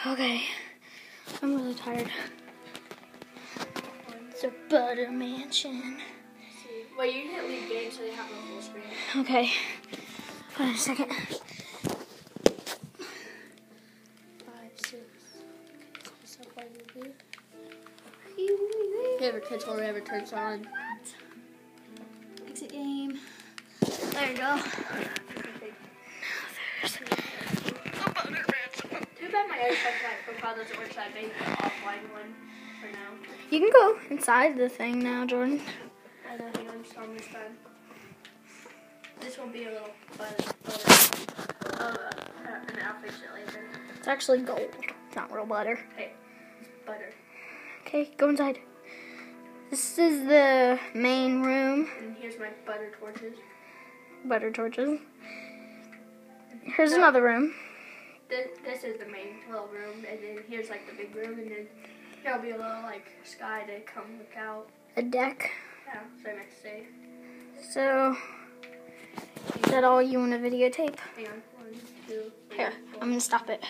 Okay, I'm really tired. It's a butter mansion. Wait, you didn't leave game so they have a full screen. Okay, hold on a second. 5, 6. So far, Favorite controller ever turns on. Exit game. There you go. Too bad my Xbox profile doesn't work, so I made the offline one for now. You can go inside the thing now, Jordan. I know, hang on, just on this time. This will be a little butter and I'll fix it later. It's actually gold. It's not real butter. Hey, it's butter. Okay, go inside. This is the main room. And here's my butter torches. Butter torches. Here's another room. This is the main little room, and then here's like the big room, and then there'll be a little like sky to come look out. A deck. Yeah, so I meant to say. So, is that all you want to videotape? Hang on, 1, 2, 3, Here, 4. I'm going to stop it.